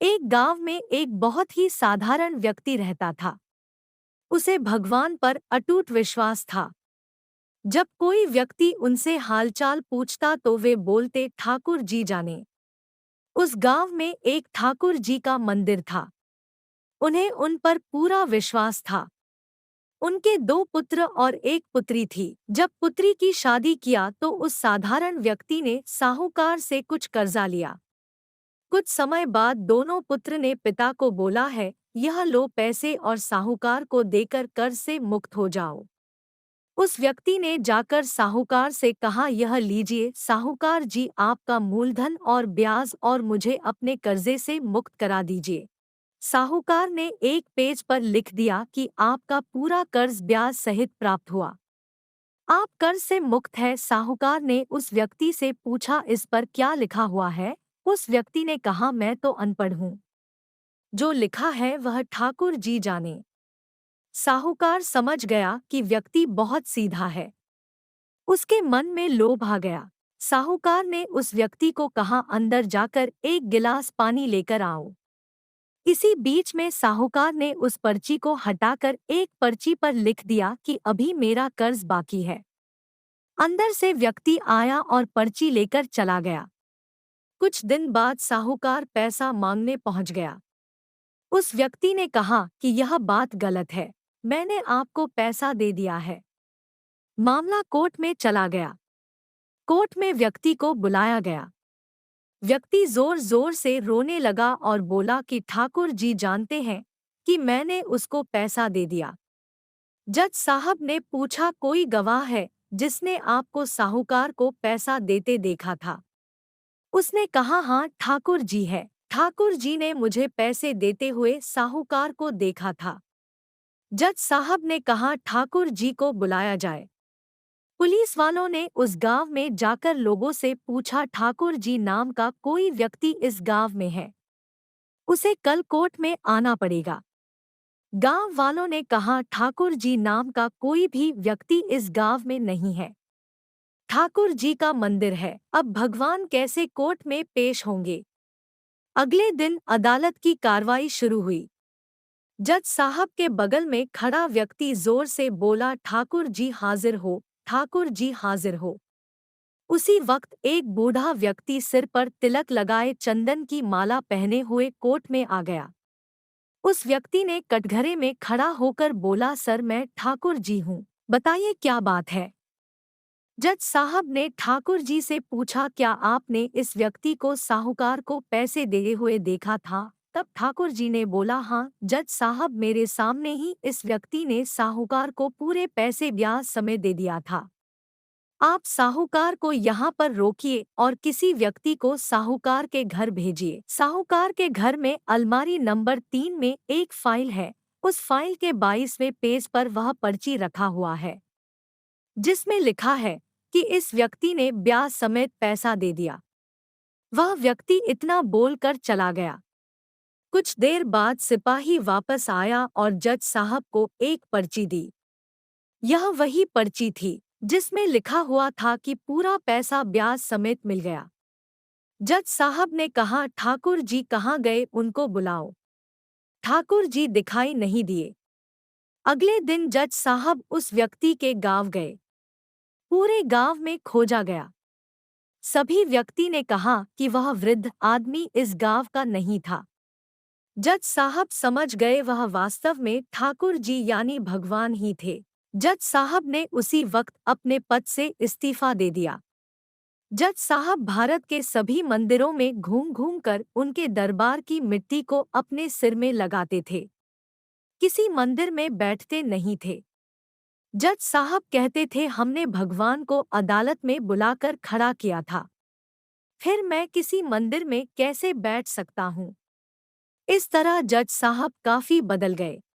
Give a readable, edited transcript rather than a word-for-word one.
एक गांव में एक बहुत ही साधारण व्यक्ति रहता था। उसे भगवान पर अटूट विश्वास था। जब कोई व्यक्ति उनसे हालचाल पूछता तो वे बोलते, ठाकुर जी जाने। उस गांव में एक ठाकुर जी का मंदिर था। उन्हें उन पर पूरा विश्वास था। उनके दो पुत्र और एक पुत्री थी। जब पुत्री की शादी किया तो उस साधारण व्यक्ति ने साहूकार से कुछ कर्जा लिया। कुछ समय बाद दोनों पुत्र ने पिता को बोला है, यह लो पैसे और साहूकार को देकर कर्ज से मुक्त हो जाओ। उस व्यक्ति ने जाकर साहूकार से कहा, यह लीजिए साहूकार जी, आपका मूलधन और ब्याज, और मुझे अपने कर्जे से मुक्त करा दीजिए। साहूकार ने एक पेज पर लिख दिया कि आपका पूरा कर्ज ब्याज सहित प्राप्त हुआ। आप कर्ज से मुक्त है। साहूकार ने उस व्यक्ति से पूछा, इस पर क्या लिखा हुआ है? उस व्यक्ति ने कहा, मैं तो अनपढ़ हूँ। जो लिखा है वह ठाकुर जी जाने। साहूकार समझ गया कि व्यक्ति बहुत सीधा है। उसके मन में लोभ आ गया। साहूकार ने उस व्यक्ति को कहा, अंदर जाकर एक गिलास पानी लेकर आओ। इसी बीच में साहूकार ने उस पर्ची को हटाकर एक पर्ची पर लिख दिया कि अभी मेरा कर्ज बाकी है। अंदर से व्यक्ति आया और पर्ची लेकर चला गया। कुछ दिन बाद साहूकार पैसा मांगने पहुंच गया। उस व्यक्ति ने कहा कि यह बात गलत है, मैंने आपको पैसा दे दिया है। मामला कोर्ट में चला गया। कोर्ट में व्यक्ति को बुलाया गया। व्यक्ति जोर जोर से रोने लगा और बोला कि ठाकुर जी जानते हैं कि मैंने उसको पैसा दे दिया। जज साहब ने पूछा, कोई गवाह है जिसने आपको साहूकार को पैसा देते देखा था? उसने कहा, हाँ ठाकुर जी है। ठाकुर जी ने मुझे पैसे देते हुए साहूकार को देखा था। जज साहब ने कहा, ठाकुर जी को बुलाया जाए। पुलिस वालों ने उस गांव में जाकर लोगों से पूछा, ठाकुर जी नाम का कोई व्यक्ति इस गांव में है? उसे कल कोर्ट में आना पड़ेगा। गांव वालों ने कहा, ठाकुर जी नाम का कोई भी व्यक्ति इस गांव में नहीं है। ठाकुर जी का मंदिर है, अब भगवान कैसे कोर्ट में पेश होंगे? अगले दिन अदालत की कार्रवाई शुरू हुई। जज साहब के बगल में खड़ा व्यक्ति जोर से बोला, ठाकुर जी हाजिर हो, ठाकुर जी हाजिर हो। उसी वक्त एक बूढ़ा व्यक्ति सिर पर तिलक लगाए चंदन की माला पहने हुए कोर्ट में आ गया। उस व्यक्ति ने कटघरे में खड़ा होकर बोला, सर मैं ठाकुर जी हूँ, बताइए क्या बात है? जज साहब ने ठाकुर जी से पूछा, क्या आपने इस व्यक्ति को साहूकार को पैसे देते हुए देखा था? तब ठाकुर जी ने बोला, हाँ जज साहब, मेरे सामने ही इस व्यक्ति ने साहूकार को पूरे पैसे ब्याज समेत दे दिया था। आप साहूकार को यहाँ पर रोकिए और किसी व्यक्ति को साहूकार के घर भेजिए। साहूकार के घर में अलमारी नंबर 3 में एक फाइल है। उस फाइल के 22वें पेज पर वह पर्ची रखा हुआ है जिसमें लिखा है कि इस व्यक्ति ने ब्याज समेत पैसा दे दिया। वह व्यक्ति इतना बोलकर चला गया। कुछ देर बाद सिपाही वापस आया और जज साहब को एक पर्ची दी। यह वही पर्ची थी जिसमें लिखा हुआ था कि पूरा पैसा ब्याज समेत मिल गया। जज साहब ने कहा, ठाकुर जी कहाँ गए, उनको बुलाओ। ठाकुर जी दिखाई नहीं दिए। अगले दिन जज साहब उस व्यक्ति के गांव गए। पूरे गांव में खोजा गया। सभी व्यक्ति ने कहा कि वह वृद्ध आदमी इस गांव का नहीं था। जज साहब समझ गए वह वास्तव में ठाकुर जी यानी भगवान ही थे। जज साहब ने उसी वक्त अपने पद से इस्तीफा दे दिया। जज साहब भारत के सभी मंदिरों में घूम घूम कर उनके दरबार की मिट्टी को अपने सिर में लगाते थे। किसी मंदिर में बैठते नहीं थे। जज साहब कहते थे, हमने भगवान को अदालत में बुलाकर खड़ा किया था, फिर मैं किसी मंदिर में कैसे बैठ सकता हूँ? इस तरह जज साहब काफी बदल गए।